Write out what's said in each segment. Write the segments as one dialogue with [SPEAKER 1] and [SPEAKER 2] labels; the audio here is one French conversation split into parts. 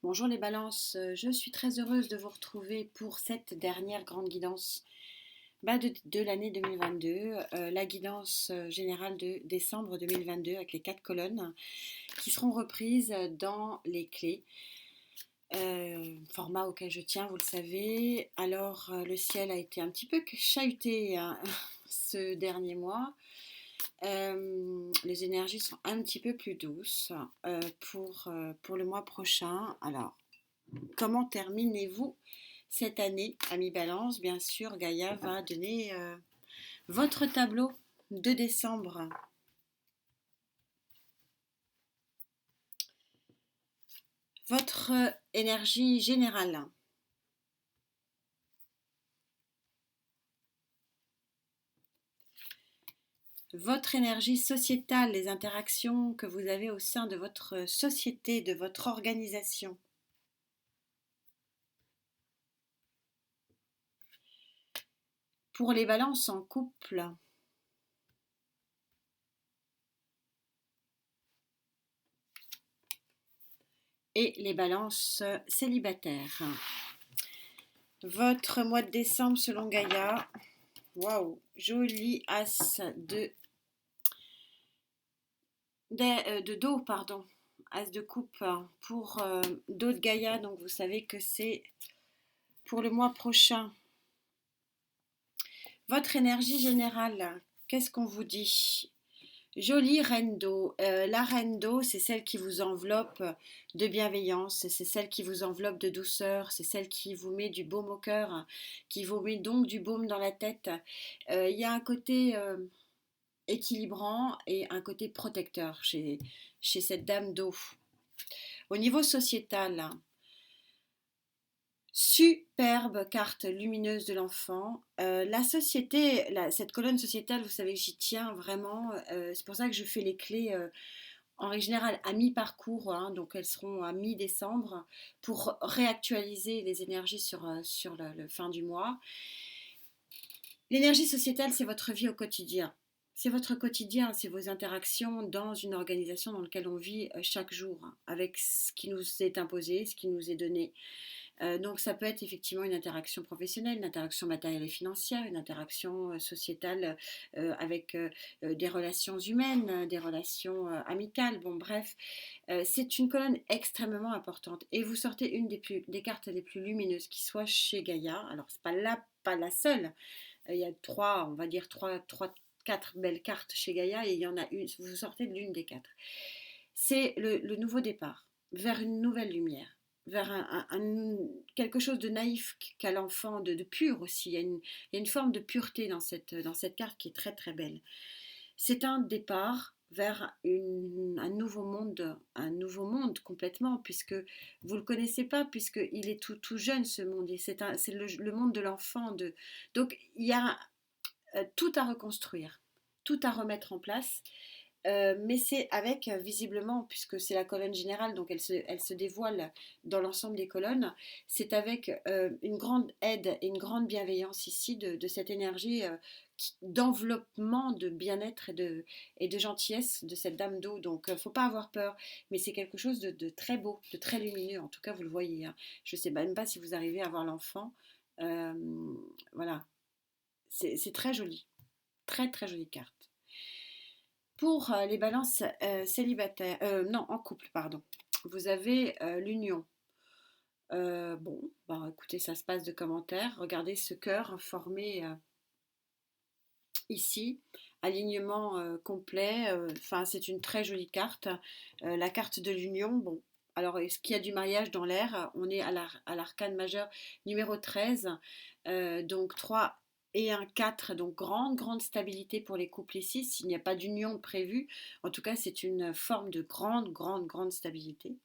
[SPEAKER 1] Bonjour les balances, je suis très heureuse de vous retrouver pour cette dernière grande guidance de l'année 2022, la guidance générale de décembre 2022 avec les 4 colonnes qui seront reprises dans les clés. Format auquel je tiens, vous le savez. Alors le ciel a été un petit peu chahuté hein, ce dernier mois. Les énergies sont un petit peu plus douces pour le mois prochain. Alors, comment terminez-vous cette année, ami Balance? Bien sûr, Gaïa va donner votre tableau de décembre. Votre énergie générale. Votre énergie sociétale, les interactions que vous avez au sein de votre société, de votre organisation. Pour les balances en couple. Et les balances célibataires. Votre mois de décembre selon Gaïa. Waouh, joli as de dos, pardon. As de coupe pour dos de Gaïa. Donc vous savez que c'est pour le mois prochain. Votre énergie générale, qu'est-ce qu'on vous dit? Jolie reine d'eau. La reine d'eau, c'est celle qui vous enveloppe de bienveillance, c'est celle qui vous enveloppe de douceur, c'est celle qui vous met du baume au cœur, qui vous met donc du baume dans la tête. Il y a un côté équilibrant et un côté protecteur chez cette dame d'eau. Au niveau sociétal, superbe carte lumineuse de l'enfant. La société, cette colonne sociétale, vous savez que j'y tiens vraiment. C'est pour ça que je fais les clés en règle générale à mi-parcours, hein, donc elles seront à mi-décembre pour réactualiser les énergies sur le fin du mois. L'énergie sociétale, c'est votre vie au quotidien. C'est votre quotidien, c'est vos interactions dans une organisation dans laquelle on vit chaque jour, hein, avec ce qui nous est imposé, ce qui nous est donné. Donc ça peut être effectivement une interaction professionnelle, une interaction matérielle et financière, une interaction sociétale avec des relations humaines, des relations amicales. Bon bref, c'est une colonne extrêmement importante. Et vous sortez une des cartes les plus lumineuses qui soit chez Gaïa. Alors c'est pas la seule. Il y a on va dire quatre belles cartes chez Gaïa et il y en a une. Vous sortez de l'une des quatre. C'est le nouveau départ vers une nouvelle lumière vers quelque chose de naïf qu'a l'enfant, de pur aussi. Il y a une forme de pureté dans cette carte qui est très très belle. C'est un départ vers un nouveau monde complètement, puisque vous ne le connaissez pas, puisqu'il est tout jeune ce monde, et c'est le monde de l'enfant. Donc il y a tout à reconstruire, tout à remettre en place. Mais c'est avec, visiblement, puisque c'est la colonne générale, donc elle se dévoile dans l'ensemble des colonnes, c'est avec une grande aide et une grande bienveillance ici de cette énergie d'enveloppement, de bien-être et de gentillesse de cette dame d'eau. Donc, il ne faut pas avoir peur, mais c'est quelque chose de très beau, de très lumineux. En tout cas, vous le voyez. Hein. Je ne sais même pas si vous arrivez à voir l'enfant. Euh, voilà, c'est très joli. Très, très jolie carte. Pour les balances célibataires, non, en couple, pardon, vous avez l'union. Bon, bah, écoutez, ça se passe de commentaires. Regardez ce cœur formé ici, alignement complet. Enfin, c'est une très jolie carte. La carte de l'union, bon. Alors, est-ce qu'il y a du mariage dans l'air? On est à l'arcane majeur numéro 13. Donc 3 et un 4, donc grande stabilité pour les couples ici. S'il n'y a pas d'union prévue, en tout cas, c'est une forme de grande stabilité.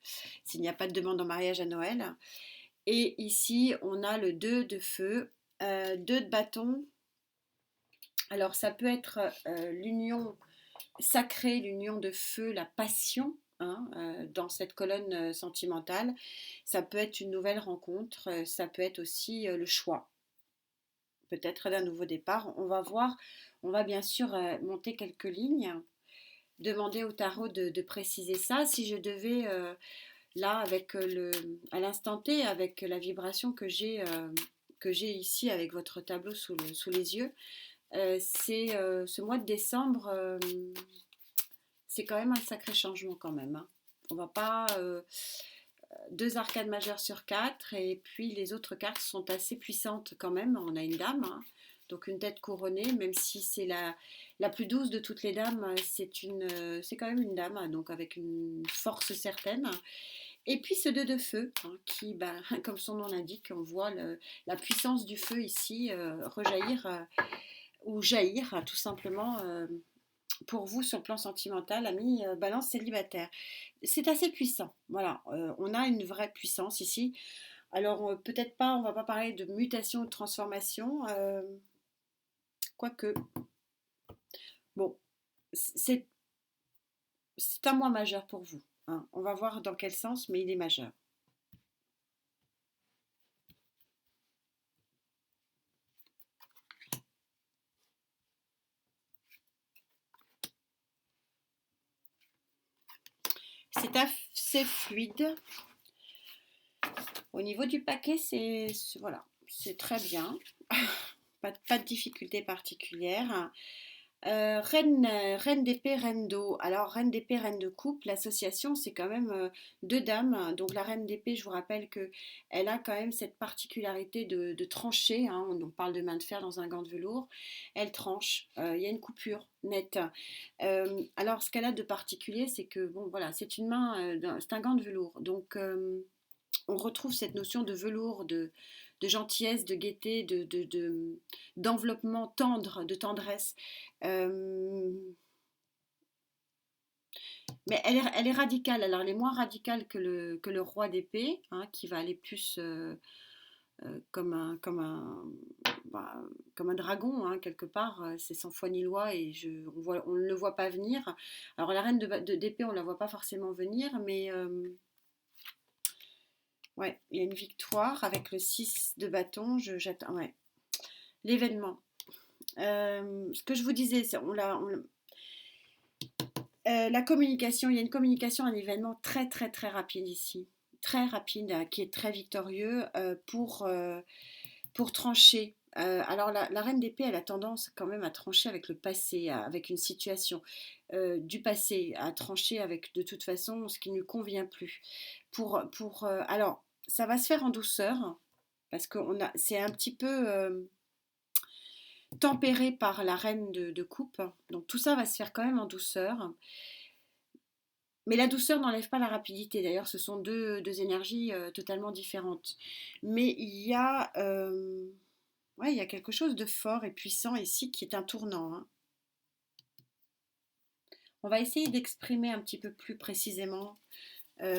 [SPEAKER 1] S'il n'y a pas de demande en mariage à Noël. Et ici, on a le 2 de feu, 2 de bâton. Alors, ça peut être l'union sacrée, l'union de feu, la passion. Hein, dans cette colonne sentimentale, ça peut être une nouvelle rencontre, ça peut être aussi le choix, peut-être d'un nouveau départ. On va voir, on va bien sûr monter quelques lignes, demander au tarot de préciser ça. Si je devais là, avec à l'instant T, avec la vibration que j'ai ici avec votre tableau sous les yeux, c'est ce mois de décembre, c'est quand même un sacré changement quand même, hein. On va pas deux arcades majeures sur quatre, et puis les autres cartes sont assez puissantes quand même. On a une dame, hein, donc une tête couronnée, même si c'est la plus douce de toutes les dames, c'est quand même une dame, hein, donc avec une force certaine. Et puis ce 2 de feu, hein, qui, bah, comme son nom l'indique, on voit la puissance du feu ici rejaillir ou jaillir tout simplement pour vous sur le plan sentimental, ami balance célibataire. C'est assez puissant, voilà, on a une vraie puissance ici. Alors peut-être pas, on va pas parler de mutation ou de transformation, quoique, bon, c'est un mois majeur pour vous, hein. On va voir dans quel sens, mais il est majeur. C'est assez fluide. Au niveau du paquet, voilà, c'est très bien. Pas de difficulté particulière. Reine d'épée, reine d'eau. Alors, reine d'épée, reine de coupe, l'association, c'est quand même deux dames. Donc, la reine d'épée, je vous rappelle que elle a quand même cette particularité de trancher, hein. On parle de main de fer dans un gant de velours. Elle tranche. Il y a une coupure nette. Alors, ce qu'elle a de particulier, c'est que, bon, voilà, c'est une main, c'est un gant de velours. Donc, on retrouve cette notion de velours, de gentillesse, de gaieté, d'enveloppement tendre, de tendresse. Euh, mais elle est radicale. Alors, elle est moins radicale que le roi d'épée, hein, qui va aller plus comme bah, comme un dragon, hein, quelque part. C'est sans foi ni loi et on ne le voit pas venir. Alors, la reine d'épée, on ne la voit pas forcément venir, mais ouais, il y a une victoire avec le 6 de bâton. J'attends, ouais. L'événement. Ce que je vous disais, la communication, il y a une communication, un événement très très très rapide ici. Très rapide, qui est très victorieux pour trancher. Alors la reine d'épée, elle a tendance quand même à trancher avec le passé, avec une situation du passé, à trancher avec de toute façon ce qui ne lui convient plus. Alors, ça va se faire en douceur, parce que c'est un petit peu tempéré par la reine de coupe. Donc tout ça va se faire quand même en douceur. Mais la douceur n'enlève pas la rapidité. D'ailleurs, ce sont deux énergies totalement différentes. Mais ouais, il y a quelque chose de fort et puissant ici qui est un tournant, hein. On va essayer d'exprimer un petit peu plus précisément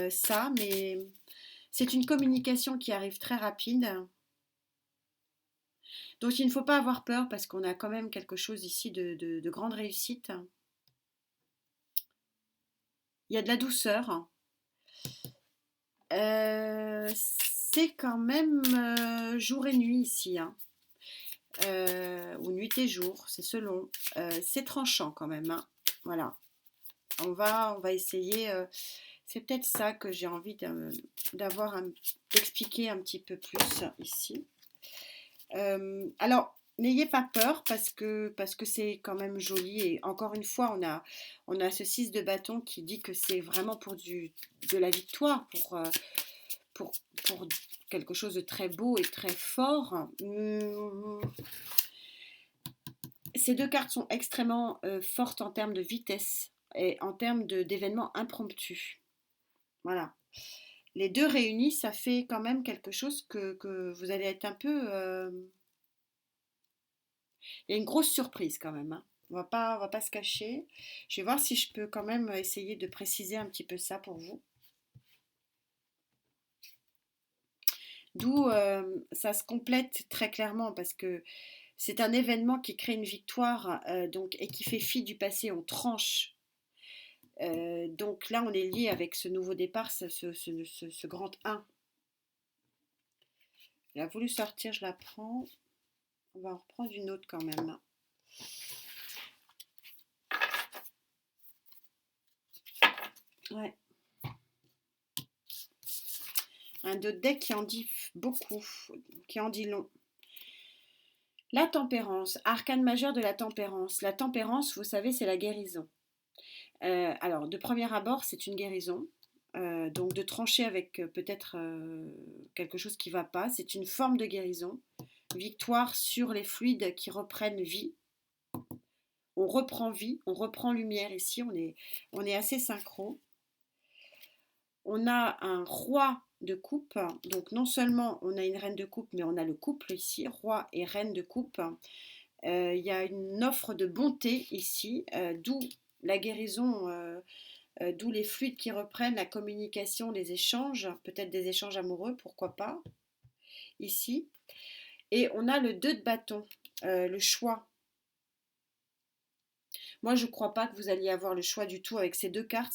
[SPEAKER 1] ça, mais c'est une communication qui arrive très rapide. Donc il ne faut pas avoir peur parce qu'on a quand même quelque chose ici de grande réussite. Il y a de la douceur. C'est quand même jour et nuit ici, hein. Ou nuit et jour, c'est selon. C'est tranchant quand même, hein. Voilà. On va essayer. C'est peut-être ça que j'ai envie d'expliquer un petit peu plus ici. Alors, n'ayez pas peur parce que c'est quand même joli. Et encore une fois, on a ce 6 de bâton qui dit que c'est vraiment pour de la victoire, pour, pour quelque chose de très beau et très fort. Ces deux cartes sont extrêmement fortes en termes de vitesse et en termes d'événements impromptus. Voilà. Les deux réunis, ça fait quand même quelque chose que vous allez être un peu... Il y a une grosse surprise quand même, hein. On va pas se cacher. Je vais voir si je peux quand même essayer de préciser un petit peu ça pour vous. D'où ça se complète très clairement parce que c'est un événement qui crée une victoire donc, et qui fait fi du passé, on tranche. Donc là, on est lié avec ce nouveau départ, ce grand 1. Il a voulu sortir, je la prends. On va en reprendre une autre quand même. Ouais. Un autre deck qui en dit beaucoup, qui en dit long. La tempérance, arcane majeur de la tempérance. La tempérance, vous savez, c'est la guérison. Alors, de premier abord, c'est une guérison. Donc, de trancher avec peut-être quelque chose qui ne va pas, c'est une forme de guérison. Victoire sur les fluides qui reprennent vie. On reprend vie, on reprend lumière ici, on est assez synchro. On a un roi de coupe, donc non seulement on a une reine de coupe, mais on a le couple ici, roi et reine de coupe. Il y a une offre de bonté ici, d'où la guérison, d'où les fluides qui reprennent, la communication, les échanges, peut-être des échanges amoureux, pourquoi pas, ici. Et on a le 2 de bâton, le choix. Moi, je ne crois pas que vous alliez avoir le choix du tout avec ces deux cartes.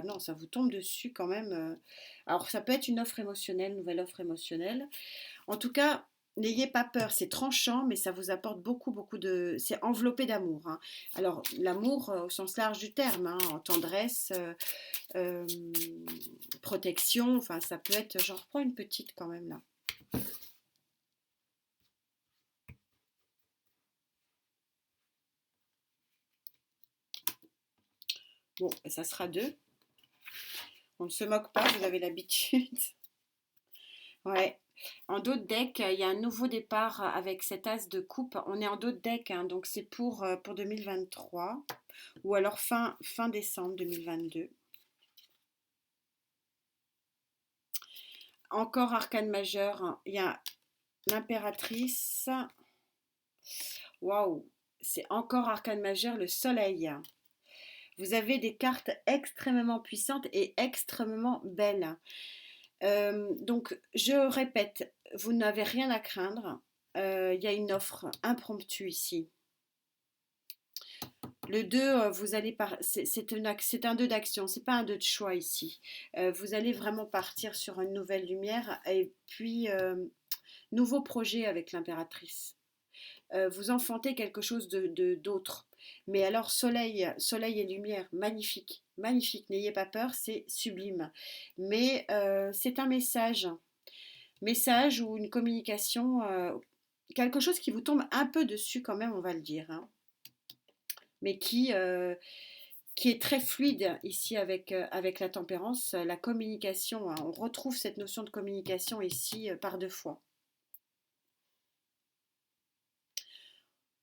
[SPEAKER 1] Non, ça vous tombe dessus quand même. Alors, ça peut être une offre émotionnelle, nouvelle offre émotionnelle. En tout cas, n'ayez pas peur. C'est tranchant, mais ça vous apporte beaucoup, beaucoup de. C'est enveloppé d'amour, hein. Alors, l'amour au sens large du terme, hein, en tendresse, euh, protection. Enfin, ça peut être. J'en reprends une petite quand même là. Bon, ça sera deux. On ne se moque pas, vous avez l'habitude. Ouais. En dos de deck, il y a un nouveau départ avec cet as de coupe. On est en dos de deck, hein, donc c'est pour 2023 ou alors fin décembre 2022. Encore arcane majeur, hein, il y a l'impératrice. Waouh, c'est encore arcane majeur, le soleil. Vous avez des cartes extrêmement puissantes et extrêmement belles. Donc, je répète, vous n'avez rien à craindre. Il y a une offre impromptue ici. Le 2, vous allez c'est un 2 d'action, c'est pas un 2 de choix ici. Vous allez vraiment partir sur une nouvelle lumière et puis nouveau projet avec l'impératrice. Vous enfantez quelque chose d'autre. Mais alors soleil et lumière, magnifique, magnifique. N'ayez pas peur, c'est sublime. Mais c'est un message ou une communication, quelque chose qui vous tombe un peu dessus quand même, on va le dire, hein, mais qui est très fluide ici avec la tempérance, la communication, hein. On retrouve cette notion de communication ici par deux fois.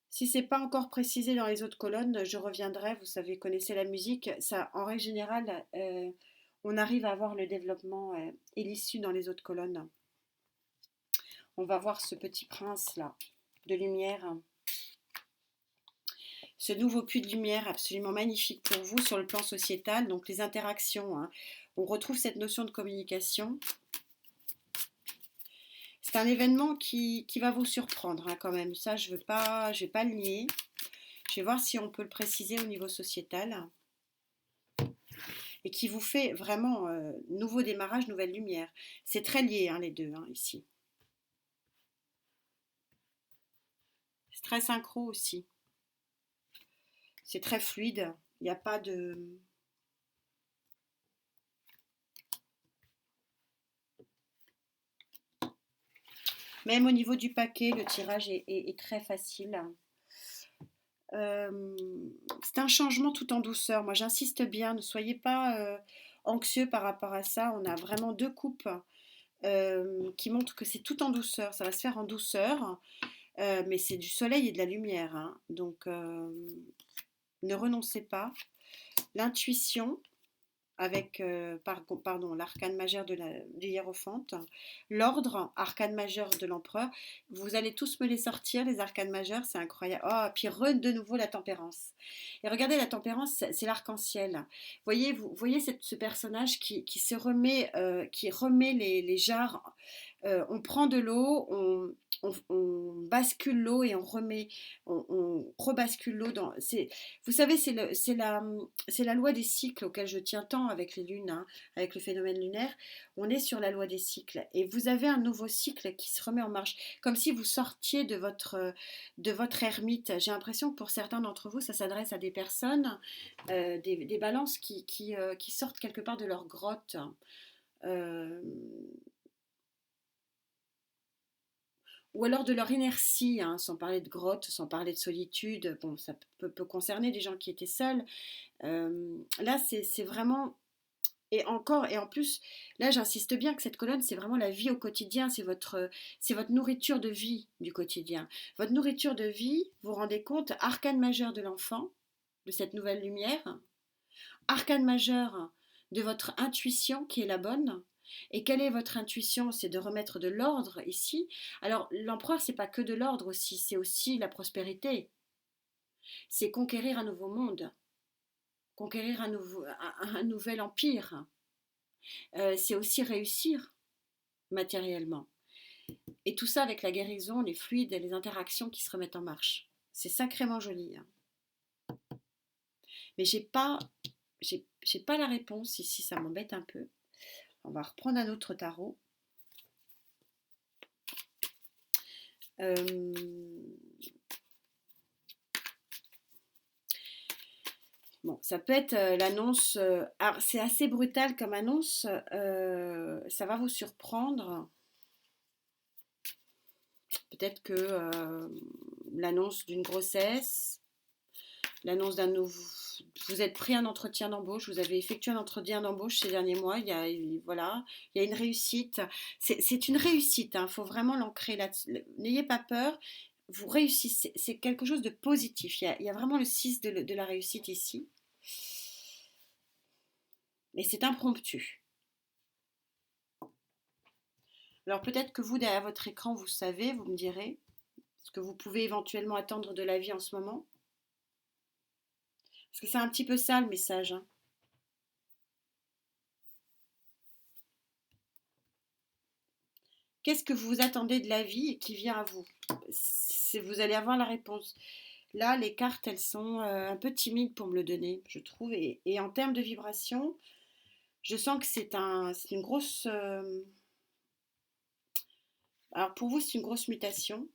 [SPEAKER 1] Si c'est pas encore précisé dans les autres colonnes, je reviendrai. Vous savez, connaissez la musique. Ça, en règle générale, on arrive à avoir le développement et l'issue dans les autres colonnes. On va voir ce petit prince là, de lumière. Ce nouveau puits de lumière absolument magnifique pour vous sur le plan sociétal. Donc les interactions, hein. On retrouve cette notion de communication. C'est un événement qui va vous surprendre, hein, quand même. Ça, je vais pas le nier. Je vais voir si on peut le préciser au niveau sociétal. Et qui vous fait vraiment nouveau démarrage, nouvelle lumière. C'est très lié, hein, les deux, hein, ici. C'est très synchro aussi. C'est très fluide. Il n'y a pas de... Même au niveau du paquet, le tirage est très facile. C'est un changement tout en douceur. Moi, j'insiste bien, ne soyez pas anxieux par rapport à ça. On a vraiment deux coupes qui montrent que c'est tout en douceur. Ça va se faire en douceur, mais c'est du soleil et de la lumière, hein. Donc, ne renoncez pas. L'intuition, avec l'arcane majeur du hiérophante, l'ordre, arcane majeur de l'empereur. Vous allez tous me les sortir, les arcanes majeurs, c'est incroyable. Oh, puis de nouveau la tempérance. Et regardez, la tempérance, c'est l'arc-en-ciel. Vous voyez ce personnage qui se remet, qui remet les jarres. On prend de l'eau, on bascule l'eau et on rebascule l'eau dans. Vous savez, c'est la loi des cycles auquel je tiens tant avec les lunes, hein, avec le phénomène lunaire. On est sur la loi des cycles et vous avez un nouveau cycle qui se remet en marche, comme si vous sortiez de votre ermite. J'ai l'impression que pour certains d'entre vous, ça s'adresse à des personnes, des balances qui sortent quelque part de leur grotte. euh, ou alors de leur inertie, hein, sans parler de grotte, sans parler de solitude. Bon, ça peut concerner des gens qui étaient seuls. Là, c'est vraiment. Et encore, et en plus, là j'insiste bien que cette colonne, c'est vraiment la vie au quotidien, c'est votre nourriture de vie du quotidien. Votre nourriture de vie, vous vous rendez compte, arcane majeur de l'enfant, de cette nouvelle lumière, arcane majeur de votre intuition qui est la bonne. Et quelle est votre intuition? C'est de remettre de l'ordre ici. Alors l'empereur, c'est pas que de l'ordre aussi, c'est aussi la prospérité. C'est conquérir un nouveau monde, conquérir un nouvel empire. C'est aussi réussir matériellement. Et tout ça avec la guérison, les fluides et les interactions qui se remettent en marche. C'est sacrément joli. Hein. Mais j'ai pas la réponse ici, ça m'embête un peu. On va reprendre un autre tarot. Euh, Bon, ça peut être l'annonce. Alors, c'est assez brutal comme annonce. Ça va vous surprendre. Peut-être que l'annonce d'une grossesse, l'annonce d'un nouveau. Vous êtes pris un entretien d'embauche, vous avez effectué un entretien d'embauche ces derniers mois, voilà, il y a une réussite. C'est une réussite, il faut vraiment l'ancrer là-dessus. N'ayez pas peur, vous réussissez, c'est quelque chose de positif. Il y a vraiment le 6 de la réussite ici. Mais c'est impromptu. Alors peut-être que vous, derrière votre écran, vous savez, vous me direz ce que vous pouvez éventuellement attendre de la vie en ce moment. Parce que c'est un petit peu ça le message. Hein. Qu'est-ce que vous attendez de la vie et qui vient à vous? Vous allez avoir la réponse. Là, les cartes, elles sont un peu timides pour me le donner, je trouve. Et en termes de vibration, je sens que c'est une grosse. Alors pour vous, c'est une grosse mutation.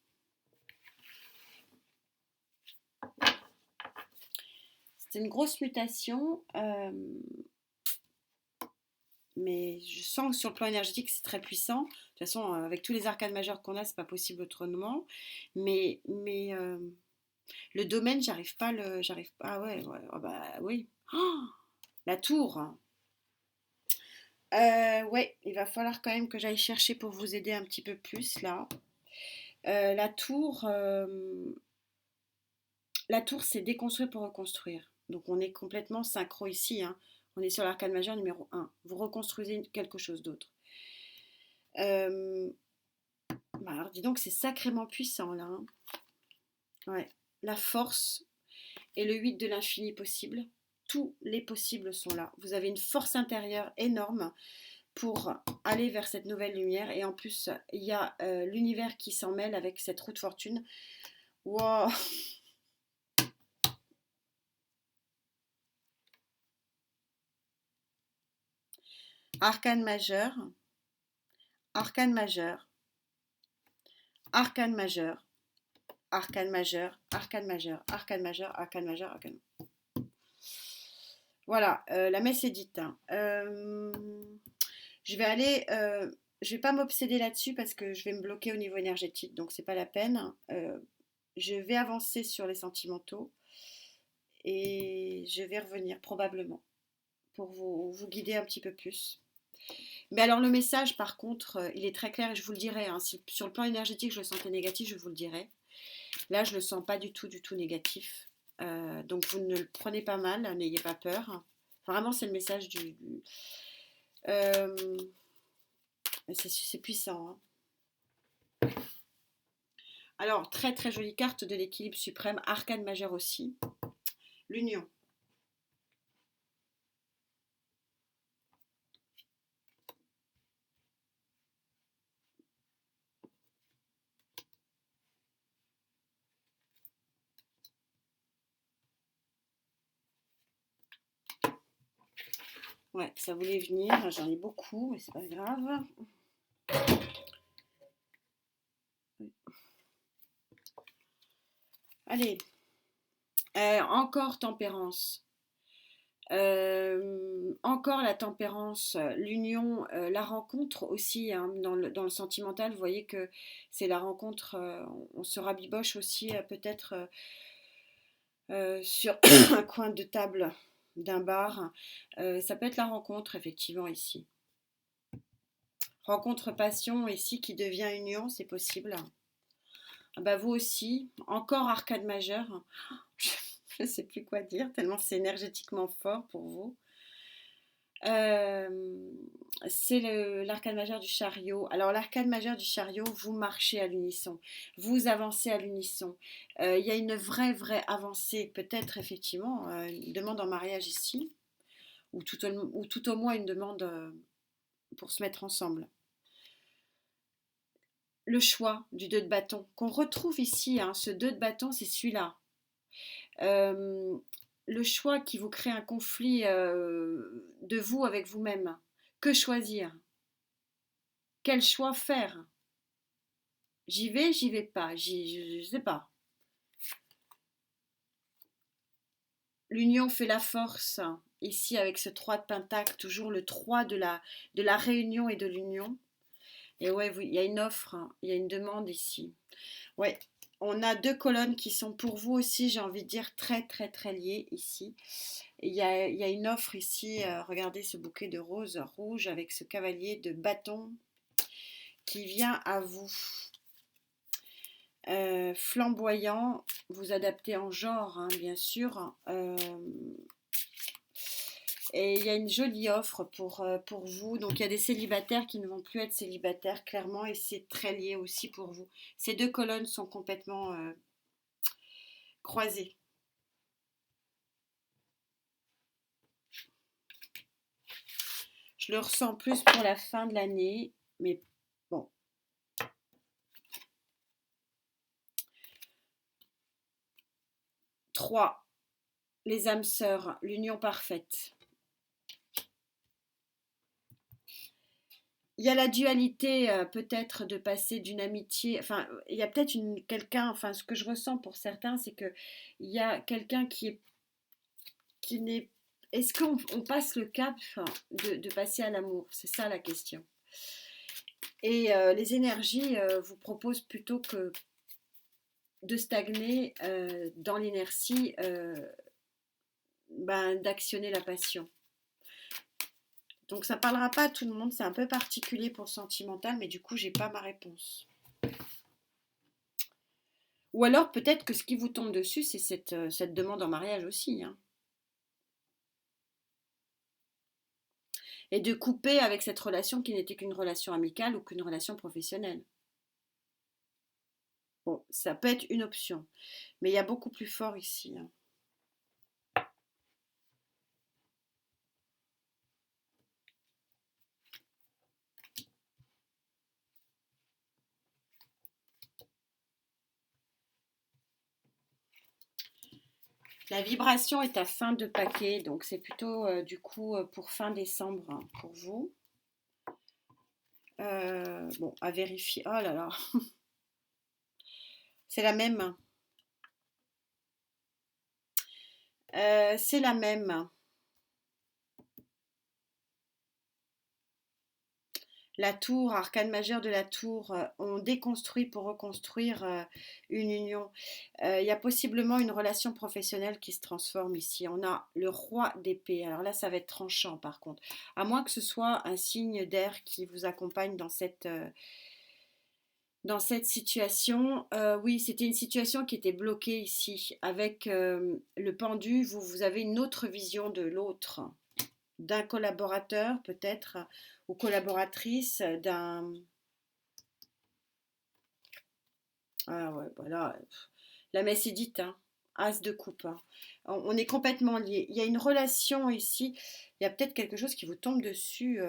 [SPEAKER 1] C'est une grosse mutation. Mais je sens que sur le plan énergétique, c'est très puissant. De toute façon, avec tous les arcanes majeurs qu'on a, c'est pas possible autrement. Mais le domaine, j'arrive pas. Ah ouais, ouais, ah bah oui. Oh, la tour. Ouais, il va falloir quand même que j'aille chercher pour vous aider un petit peu plus là. La tour, c'est déconstruire pour reconstruire. Donc on est complètement synchro ici. Hein. On est sur l'arcane majeur numéro 1. Vous reconstruisez quelque chose d'autre. Euh, Bah alors dis donc, c'est sacrément puissant là. Hein. Ouais. La force et le 8 de l'infini possible. Tous les possibles sont là. Vous avez une force intérieure énorme pour aller vers cette nouvelle lumière. Et en plus, il y a l'univers qui s'en mêle avec cette roue de fortune. Wow. Arcane majeur, arcane majeur, arcane majeur, arcane majeur, arcane majeur, arcane majeur, arcane majeur, arcane. Voilà, la messe est dite. Hein. Je vais aller, je vais pas m'obséder là-dessus parce que je vais me bloquer au niveau énergétique, donc c'est pas la peine. Je vais avancer sur les sentimentaux et je vais revenir probablement pour vous guider un petit peu plus. Mais alors le message par contre, il est très clair et je vous le dirai. Hein, si sur le plan énergétique je le sentais négatif, je vous le dirai. Là je le sens pas du tout négatif. Donc vous ne le prenez pas mal, n'ayez pas peur. Vraiment c'est le message euh, c'est puissant. Hein. Alors très très jolie carte de l'équilibre suprême, arcane majeur aussi. L'union. Ouais, ça voulait venir, j'en ai beaucoup, mais c'est pas grave. Allez, encore tempérance. Encore la tempérance, l'union, la rencontre aussi, hein, dans le sentimental, vous voyez que c'est la rencontre, on se rabiboche aussi peut-être sur un coin de table d'un bar. Ça peut être la rencontre, effectivement, ici. Rencontre passion ici qui devient union, c'est possible. Ah bah vous aussi, encore arcade majeur. Je ne sais plus quoi dire, tellement c'est énergétiquement fort pour vous. Euh, c'est l'arcade majeur du chariot. Alors l'arcade majeur du chariot, vous marchez à l'unisson, vous avancez à l'unisson. Il y a une vraie avancée, peut-être effectivement, une demande en mariage ici, ou tout au moins une demande pour se mettre ensemble. Le choix du 2 de bâton, qu'on retrouve ici, hein, ce 2 de bâton, c'est celui-là. Euh, le choix qui vous crée un conflit de vous avec vous-même. Que choisir? Quel choix faire? J'y vais pas, je sais pas. L'union fait la force, ici avec ce 3 de pentacle, toujours le 3 de la réunion et de l'union. Et ouais, il y a une offre, il y a une demande ici. Ouais, on a 2 colonnes qui sont pour vous aussi, j'ai envie de dire, très liées ici. Et il y a une offre ici, regardez ce bouquet de roses rouges avec ce cavalier de bâton qui vient à vous. Flamboyant, vous adaptez en genre, hein, bien sûr. Et il y a une jolie offre pour vous. Donc il y a des célibataires qui ne vont plus être célibataires, clairement, et c'est très lié aussi pour vous. Ces 2 colonnes sont complètement croisées. Je le ressens plus pour la fin de l'année, mais bon. 3. Les âmes sœurs, l'union parfaite. Il y a la dualité peut-être de passer d'une amitié, enfin il y a peut-être quelqu'un, enfin ce que je ressens pour certains, c'est que il y a quelqu'un qui n'est, est-ce qu'on passe le cap de passer à l'amour? C'est ça la question. Et les énergies vous proposent plutôt que de stagner dans l'inertie, d'actionner la passion. Donc ça parlera pas à tout le monde, c'est un peu particulier pour le sentimental, mais du coup j'ai pas ma réponse. Ou alors peut-être que ce qui vous tombe dessus, c'est cette demande en mariage aussi, hein. Et de couper avec cette relation qui n'était qu'une relation amicale ou qu'une relation professionnelle. Bon, ça peut être une option, mais il y a beaucoup plus fort ici, hein. La vibration est à fin de paquet, donc c'est plutôt du coup pour fin décembre, hein, pour vous. Bon, à vérifier. Oh là là, c'est la même. C'est la même. La tour, arcane majeure de la tour, on déconstruit pour reconstruire une union. Il y a possiblement une relation professionnelle qui se transforme ici. On a le roi d'épée. Alors là, ça va être tranchant par contre. À moins que ce soit un signe d'air qui vous accompagne dans cette situation. Oui, c'était une situation qui était bloquée ici. Avec le pendu, vous avez une autre vision de l'autre, d'un collaborateur peut-être, ou collaboratrice, d'un... Ah ouais, voilà, la messe est dite, hein. As de coupe, hein. On est complètement liés. Il y a une relation ici, il y a peut-être quelque chose qui vous tombe dessus.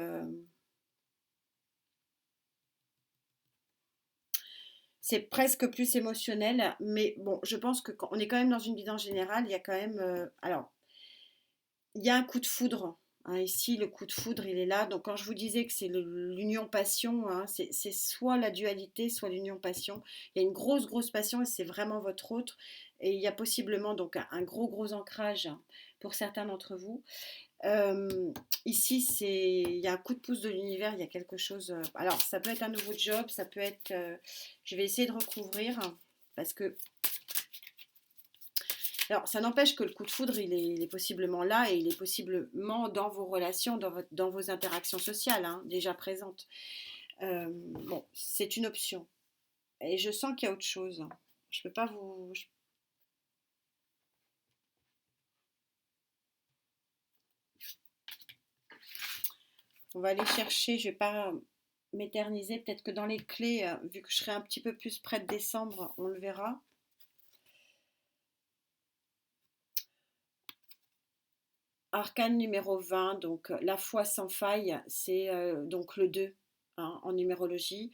[SPEAKER 1] C'est presque plus émotionnel, mais bon, je pense que quand on est quand même dans une guidance générale, il y a quand même... alors, il y a un coup de foudre, hein. Ici, le coup de foudre, il est là. Donc, quand je vous disais que c'est l'union passion, hein, c'est soit la dualité, soit l'union passion. Il y a une grosse passion et c'est vraiment votre autre. Et il y a possiblement donc un gros ancrage pour certains d'entre vous. Euh, Ici, il y a un coup de pouce de l'univers, il y a quelque chose. Alors, ça peut être un nouveau job, ça peut être. Je vais essayer de recouvrir parce que. Alors, ça n'empêche que le coup de foudre, il est possiblement là et il est possiblement dans vos relations, dans vos interactions sociales, hein, déjà présentes. Bon, c'est une option. Et je sens qu'il y a autre chose. Je peux pas vous. On va aller chercher, je vais pas m'éterniser. Peut-être que dans les clés, vu que je serai un petit peu plus près de décembre, on le verra. Arcane numéro 20, donc la foi sans faille, c'est donc le 2 hein, en numérologie.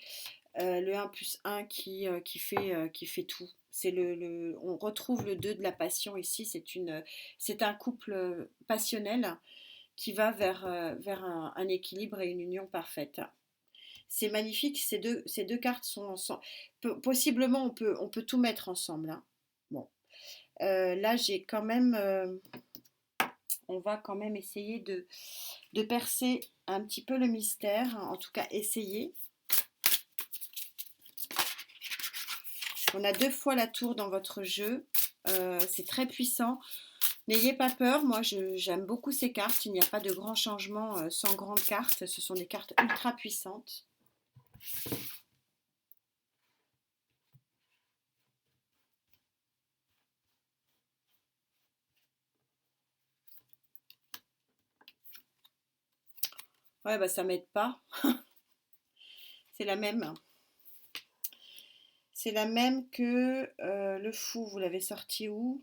[SPEAKER 1] Le 1 plus 1 qui fait tout. On retrouve le 2 de la passion ici. C'est un couple passionnel qui va vers un équilibre et une union parfaite. C'est magnifique, ces deux cartes sont ensemble. Possiblement, on peut tout mettre ensemble, hein. Bon, là, j'ai quand même, on va quand même essayer de percer un petit peu le mystère, en tout cas essayer. On a 2 fois la tour dans votre jeu, c'est très puissant. N'ayez pas peur, moi j'aime beaucoup ces cartes, il n'y a pas de grands changements sans grandes cartes, ce sont des cartes ultra puissantes. Ouais, bah ça m'aide pas, c'est la même. C'est la même que le fou, vous l'avez sorti où?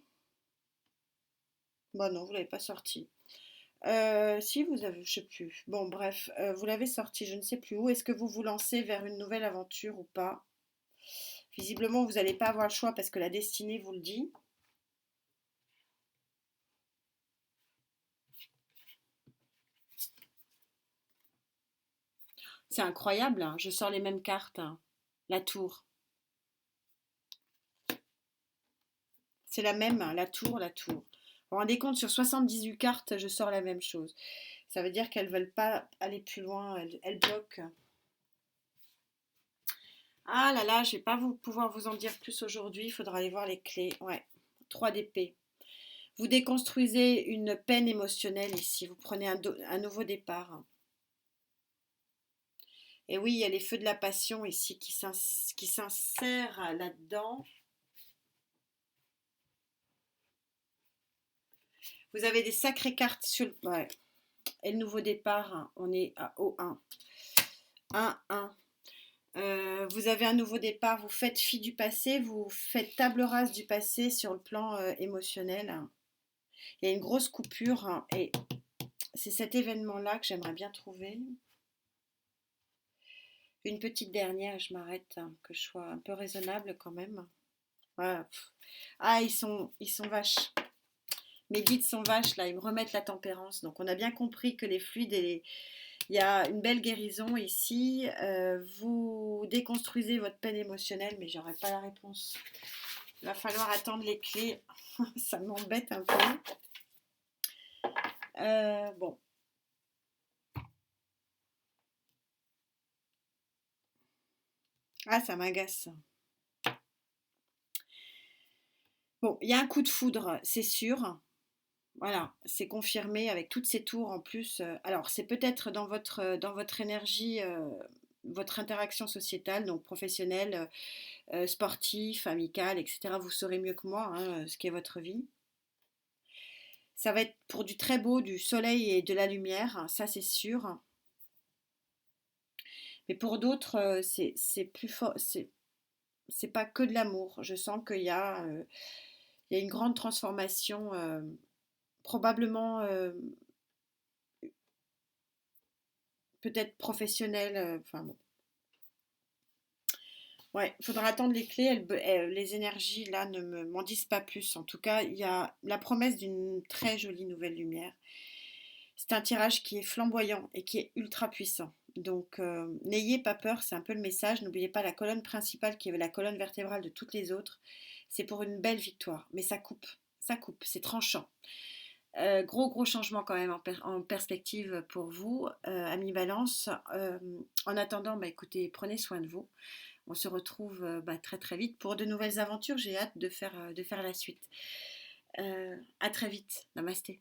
[SPEAKER 1] Bah non, vous l'avez pas sorti. Si vous avez, je sais plus. Bon, bref, vous l'avez sorti, je ne sais plus où. Est-ce que vous vous lancez vers une nouvelle aventure ou pas? Visiblement, vous n'allez pas avoir le choix parce que la destinée vous le dit. C'est incroyable, hein. Je sors les mêmes cartes, hein. La tour. C'est la même, hein. La tour, la tour. Vous vous rendez compte, sur 78 cartes, je sors la même chose. Ça veut dire qu'elles ne veulent pas aller plus loin, elles bloquent. Ah là là, je vais pas pouvoir vous en dire plus aujourd'hui, il faudra aller voir les clés. Ouais, 3 d'épée. Vous déconstruisez une peine émotionnelle ici, vous prenez un nouveau départ. Et oui, il y a les feux de la passion ici qui s'insèrent là-dedans. Vous avez des sacrées cartes sur le... Ouais. Et le nouveau départ, hein, on est au 1. 1, 1. Vous avez un nouveau départ, vous faites fi du passé, vous faites table rase du passé sur le plan émotionnel. Il y a une grosse coupure hein, et c'est cet événement-là que j'aimerais bien trouver. Une petite dernière, je m'arrête, hein, que je sois un peu raisonnable quand même. Voilà. Ah, ils sont vaches. Mes guides sont vaches, là, ils me remettent la tempérance. Donc, on a bien compris que les fluides, il y a une belle guérison ici. Vous déconstruisez votre peine émotionnelle, mais j'aurai pas la réponse. Il va falloir attendre les clés. Ça m'embête un peu. Bon. Ah, ça m'agace. Bon, il y a un coup de foudre, c'est sûr. Voilà, c'est confirmé avec toutes ces tours en plus. Alors, c'est peut-être dans votre énergie, votre interaction sociétale, donc professionnelle, sportif, amical, etc. Vous saurez mieux que moi hein, ce qu'est votre vie. Ça va être pour du très beau, du soleil et de la lumière, hein, ça c'est sûr. Mais pour d'autres, c'est plus fort, c'est pas que de l'amour. Je sens il y a une grande transformation, probablement peut-être professionnelle. Enfin bon. Ouais, il faudra attendre les clés. Les énergies là m'en disent pas plus. En tout cas, il y a la promesse d'une très jolie nouvelle lumière. C'est un tirage qui est flamboyant et qui est ultra puissant. Donc, n'ayez pas peur, c'est un peu le message. N'oubliez pas la colonne principale qui est la colonne vertébrale de toutes les autres. C'est pour une belle victoire, mais ça coupe, c'est tranchant. Gros changement quand même en perspective pour vous, Ami Valence. En attendant, bah, écoutez, prenez soin de vous. On se retrouve bah, très très vite pour de nouvelles aventures. J'ai hâte de faire la suite. À très vite. Namasté.